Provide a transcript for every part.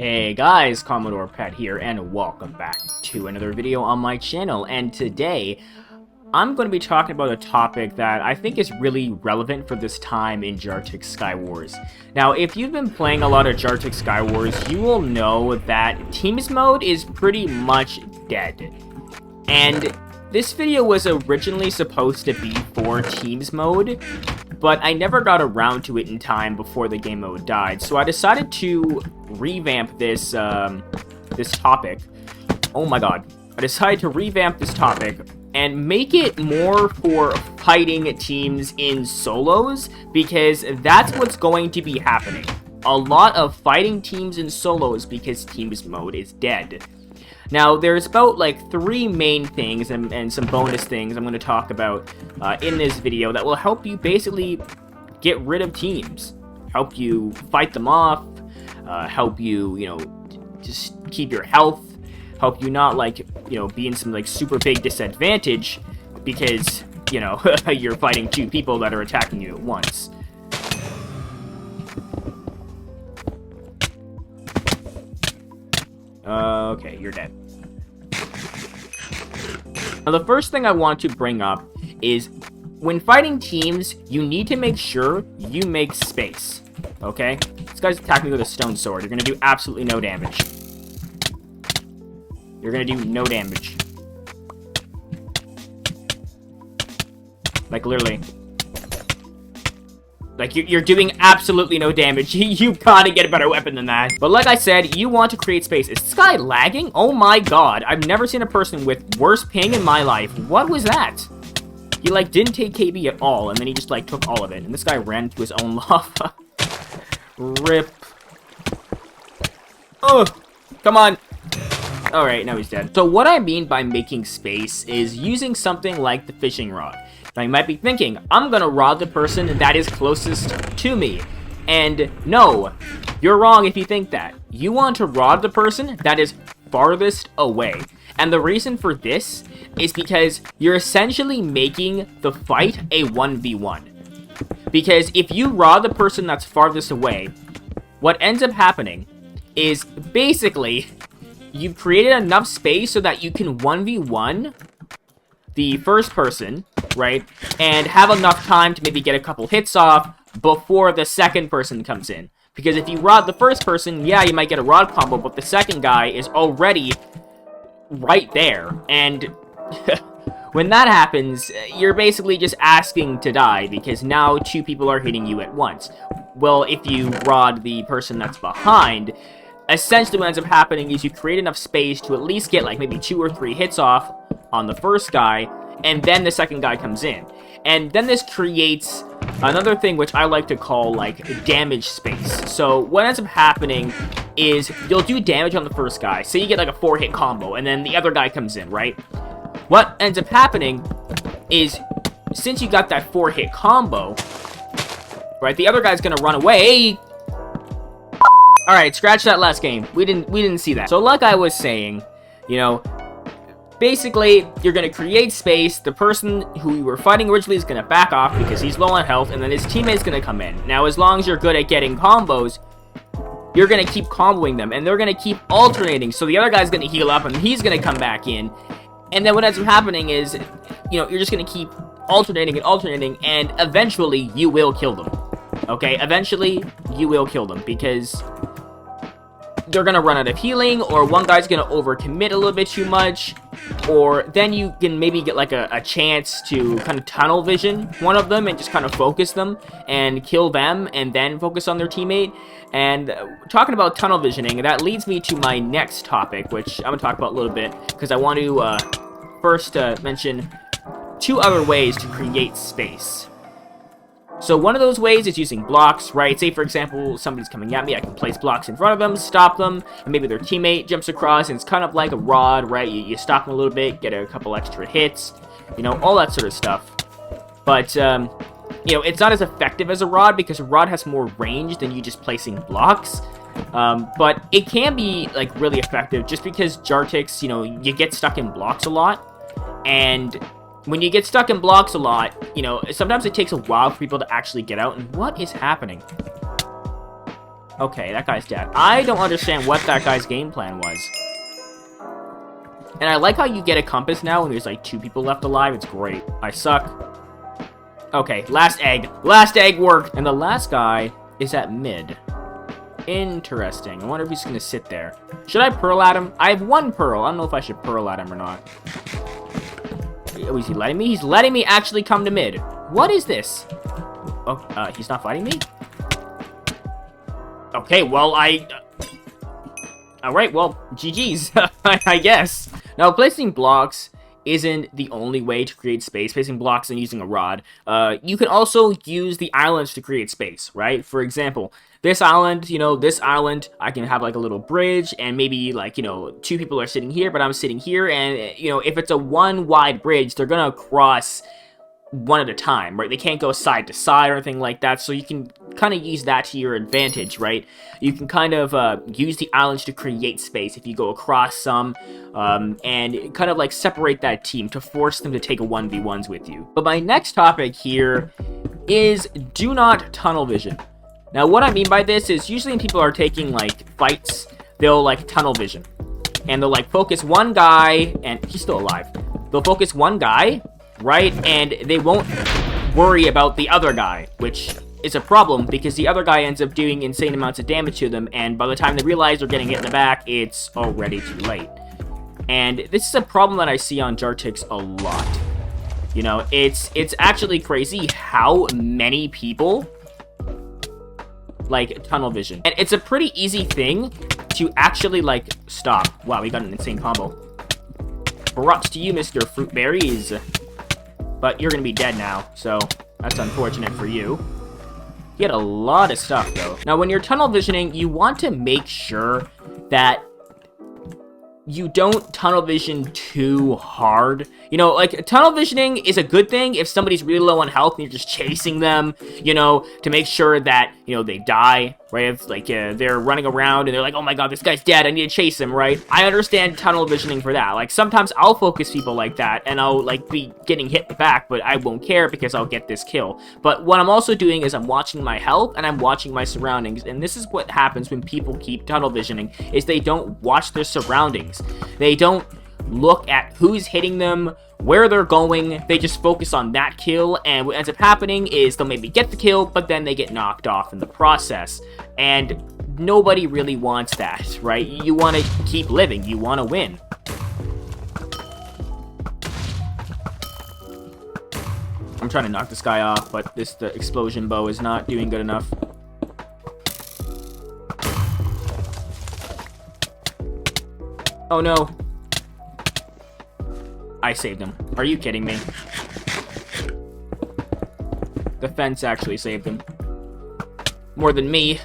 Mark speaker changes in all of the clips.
Speaker 1: Hey guys, CommodorePET here, and welcome back to another video on my channel. And today, I'm going to be talking about a topic that I think is really relevant for this time in Jartex Skywars. Now, if you've been playing a lot of Jartex Skywars, you will know that Teams mode is pretty much dead. And this video was originally supposed to be for Teams mode, but I never got around to it in time before the game mode died, so I decided to revamp this this topic. Oh my god. I decided to revamp this topic and make it more for fighting teams in solos, because that's what's going to be happening. A lot of fighting teams in solos because Teams mode is dead. Now, there's about like 3 main things and some bonus things I'm going to talk about in this video that will help you basically get rid of teams, help you fight them off, help you, just keep your health, help you not, like, be in some, like, super big disadvantage because, you're fighting 2 people that are attacking you at once. Okay, you're dead. Now, the first thing I want to bring up is when fighting teams, you need to make sure you make space, okay? This guy's attacking me with a stone sword. You're going to do absolutely no damage. You're going to do no damage. Like, literally. Like, you're doing absolutely no damage. You gotta get a better weapon than that. But like I said, you want to create space. Is this guy lagging? Oh my god. I've never seen a person with worse ping in my life. What was that? He, like, didn't take KB at all, and then he just, like, took all of it. And this guy ran to his own lava. Rip. Oh, come on. Alright, now he's dead. So what I mean by making space is using something like the fishing rod. Now, you might be thinking, I'm gonna rod the person that is closest to me. And no, you're wrong if you think that. You want to rod the person that is farthest away. And the reason for this is because you're essentially making the fight a 1v1. Because if you rod the person that's farthest away, what ends up happening is basically you've created enough space so that you can 1v1 the first person, right, and have enough time to maybe get a couple hits off before the second person comes in. Because if you rod the first person, yeah, you might get a rod combo, but the second guy is already right there. And when that happens, you're basically just asking to die, because now 2 people are hitting you at once. Well, if you rod the person that's behind, essentially what ends up happening is you create enough space to at least get like maybe 2 or 3 hits off on the first guy, and then the second guy comes in. And then this creates another thing which I like to call, like, damage space. So what ends up happening is you'll do damage on the first guy. Say you get like a 4-hit combo, and then the other guy comes in, right? What ends up happening is, since you got that 4-hit combo, right, the other guy's gonna run away. Alright, scratch that last game. We didn't see that. So like I was saying, basically, you're going to create space. The person who you were fighting originally is going to back off because he's low on health, and then his teammate's going to come in. Now, as long as you're good at getting combos, you're going to keep comboing them, and they're going to keep alternating. So the other guy's going to heal up, and he's going to come back in. And then what ends up happening is, you're just going to keep alternating and alternating, and eventually you will kill them. Okay? Eventually, you will kill them, because they're gonna run out of healing, or one guy's gonna overcommit a little bit too much, or then you can maybe get like a chance to kind of tunnel vision one of them and just kind of focus them and kill them and then focus on their teammate. And talking about tunnel visioning, that leads me to my next topic, which I'm gonna talk about a little bit, because I want to first mention 2 other ways to create space. So one of those ways is using blocks, right? Say, for example, somebody's coming at me, I can place blocks in front of them, stop them, and maybe their teammate jumps across, and it's kind of like a rod, right? You stop them a little bit, get a couple extra hits, all that sort of stuff. But, it's not as effective as a rod, because a rod has more range than you just placing blocks. But it can be, like, really effective, just because Jartex, you get stuck in blocks a lot, and when you get stuck in blocks a lot, sometimes it takes a while for people to actually get out. And what is happening? Okay, that guy's dead. I don't understand what that guy's game plan was. And I like how you get a compass now when there's like 2 people left alive. It's great. I suck. Okay, last egg. Last egg worked. And the last guy is at mid. Interesting. I wonder if he's going to sit there. Should I pearl at him? I have 1 pearl. I don't know if I should pearl at him or not. Oh, is he letting me? He's letting me actually come to mid. What is this? Oh, he's not fighting me? Okay, well, Alright, well, GG's, I guess. Now, placing blocks isn't the only way to create space, placing blocks and using a rod. You can also use the islands to create space, right? For example, this island, I can have like a little bridge, and maybe like, 2 people are sitting here, but I'm sitting here, and, if it's a 1 wide bridge, they're gonna cross one at a time, right? They can't go side to side or anything like that, so you can kind of use that to your advantage, right? You can kind of use the islands to create space if you go across some, and kind of like separate that team to force them to take a 1v1s with you. But my next topic here is do not tunnel vision. Now, what I mean by this is usually when people are taking like fights, they'll like tunnel vision, and they'll like focus one guy, and he's still alive. They'll focus one guy, right? And they won't worry about the other guy, which is a problem because the other guy ends up doing insane amounts of damage to them, and by the time they realize they're getting hit in the back, it's already too late. And this is a problem that I see on Jartex a lot. It's actually crazy how many people like tunnel vision. And it's a pretty easy thing to actually like stop. Wow, we got an insane combo. Props to you, Mr. Fruitberries. But you're gonna be dead now, so that's unfortunate for you. You had a lot of stuff, though. Now, when you're tunnel visioning, you want to make sure that you don't tunnel vision too hard. Like, tunnel visioning is a good thing if somebody's really low on health and you're just chasing them, to make sure that, they die, right? If, like, they're running around and they're like, oh my god, this guy's dead, I need to chase him, right? I understand tunnel visioning for that. Like, sometimes I'll focus people like that and I'll, like, be getting hit in the back, but I won't care because I'll get this kill. But what I'm also doing is I'm watching my health and I'm watching my surroundings, and this is what happens when people keep tunnel visioning, is they don't watch their surroundings. They don't look at who's hitting them, where they're going. They just focus on that kill, and what ends up happening is they'll maybe get the kill, but then they get knocked off in the process. And nobody really wants that, right? You want to keep living. You want to win. I'm trying to knock this guy off, but the explosion bow is not doing good enough. Oh no. I saved him. Are you kidding me? The fence actually saved him. More than me.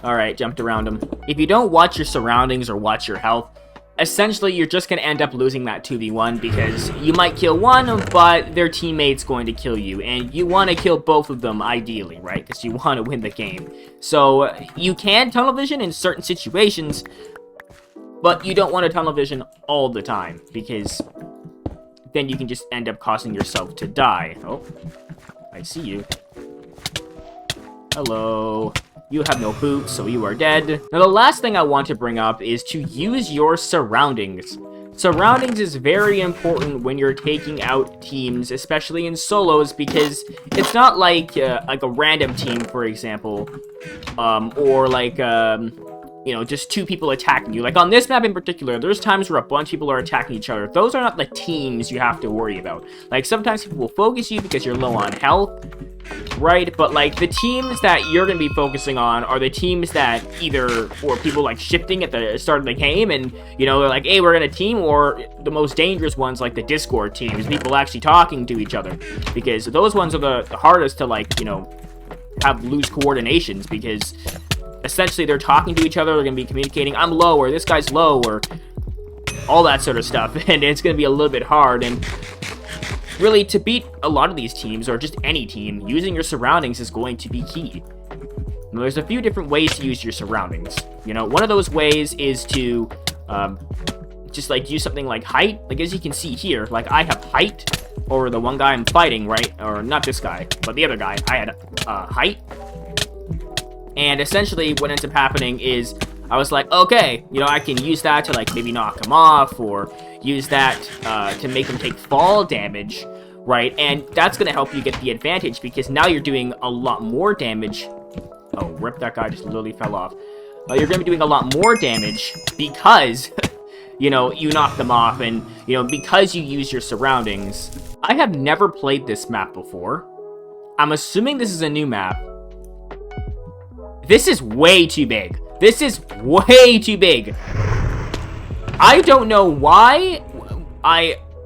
Speaker 1: Alright, jumped around him. If you don't watch your surroundings or watch your health, essentially you're just going to end up losing that 2v1 because you might kill one, but their teammate's going to kill you. And you want to kill both of them, ideally, right? Because you want to win the game. So, you can tunnel vision in certain situations, but you don't want to tunnel vision all the time, because then you can just end up causing yourself to die. Oh, I see you. Hello. You have no boots, so you are dead. Now, the last thing I want to bring up is to use your surroundings. Surroundings is very important when you're taking out teams, especially in solos, because it's not like a random team, for example, or like just 2 people attacking you. Like on this map in particular, there's times where a bunch of people are attacking each other. Those are not the teams you have to worry about. Like sometimes people will focus you because you're low on health, right? But like the teams that you're going to be focusing on are the teams that either, or people like shifting at the start of the game and, they're like, hey, we're in a team, or the most dangerous ones like the Discord teams, people actually talking to each other, because those ones are the hardest to like, have loose coordinations, because essentially they're talking to each other, they're going to be communicating, I'm low, or this guy's low, or all that sort of stuff, and it's going to be a little bit hard. And really, to beat a lot of these teams, or just any team, using your surroundings is going to be key. Now, there's a few different ways to use your surroundings. One of those ways is to just like use something like height. Like as you can see here, like I have height over the one guy I'm fighting, right? Or not this guy, but the other guy. I had height. And essentially what ends up happening is I was like, okay, you know, I can use that to like maybe knock him off, or use that to make him take fall damage, right? And that's going to help you get the advantage, because now you're doing a lot more damage. Oh, rip, that guy just literally fell off. You're going to be doing a lot more damage because, you know, you knock them off, and, you know, because you use your surroundings. I have never played this map before. I'm assuming this is a new map. This is way too big. This is way too big. I don't know why.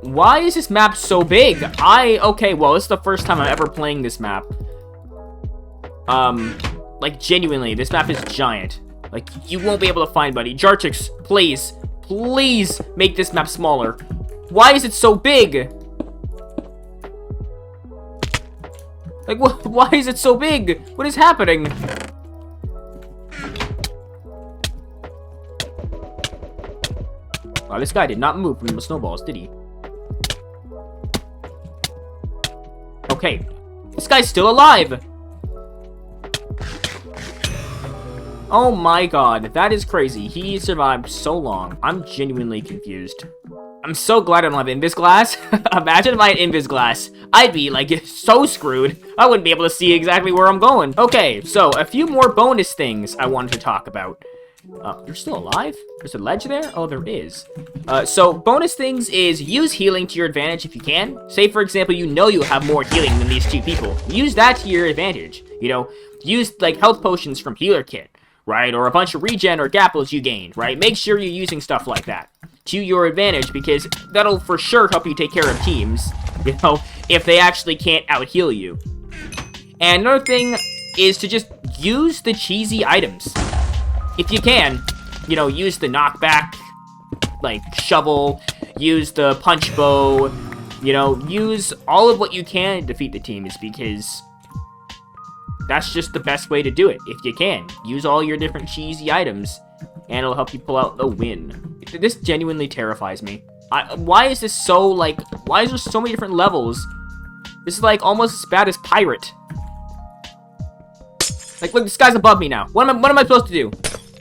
Speaker 1: Why is this map so big? Okay, well, this is the first time I'm ever playing this map. Like, genuinely, this map is giant. Like, you won't be able to find, buddy. Jartex, please, please make this map smaller. Why is it so big? Like, why is it so big? What is happening? Wow, this guy did not move from the snowballs, did he? Okay, this guy's still alive! Oh my god, that is crazy. He survived so long. I'm genuinely confused. I'm so glad I don't have invis glass. Imagine if I had invis glass. I'd be, like, so screwed. I wouldn't be able to see exactly where I'm going. Okay, so a few more bonus things I wanted to talk about. You're still alive? There's a ledge there? Oh, there is. So bonus things is use healing to your advantage if you can. Say, for example, you know you have more healing than these two people. Use that to your advantage. You know, use, like, health potions from healer kit, right? Or a bunch of regen or gapples you gained, right? Make sure you're using stuff like that to your advantage, because that'll for sure help you take care of teams, you know, if they actually can't out-heal you. And another thing is to just use the cheesy items. If you can, you know, use the knockback, like, shovel, use the punch bow, you know, use all of what you can to defeat the teams, because that's just the best way to do it, if you can. Use all your different cheesy items, and it'll help you pull out the win. This genuinely terrifies me. Why is this so, like, why is there so many different levels? This is, like, almost as bad as Pirate. Like, look, this guy's above me now. What am I supposed to do?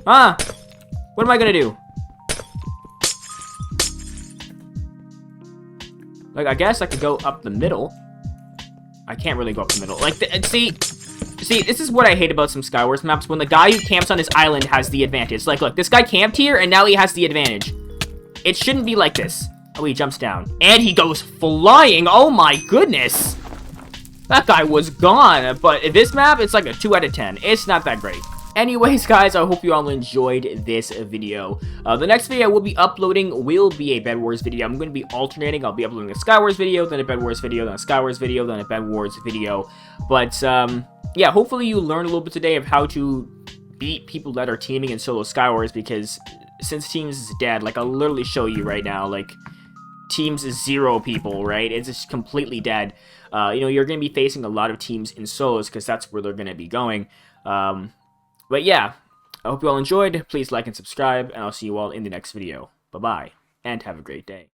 Speaker 1: Huh? What am I gonna do? Like, I guess I could go up the middle. I can't really go up the middle. Like, see, this is what I hate about some Skywars maps, when the guy who camps on his island has the advantage. Like, look, this guy camped here, and now he has the advantage. It shouldn't be like this. Oh, he jumps down. And he goes flying! Oh my goodness! That guy was gone, but this map, it's like a 2 out of 10. It's not that great. Anyways, guys, I hope you all enjoyed this video. The next video I will be uploading will be a Bedwars video. I'm going to be alternating. I'll be uploading a Skywars video, then a Bedwars video, then a Skywars video, then a Bedwars video. But, yeah, hopefully you learned a little bit today of how to beat people that are teaming in solo Skywars, because since Teams is dead, like, I'll literally show you right now, like, Teams is 0 people, right? It's just completely dead. You know, you're going to be facing a lot of teams in solos, because that's where they're going to be going. But yeah, I hope you all enjoyed. Please like and subscribe, and I'll see you all in the next video. Bye-bye, and have a great day.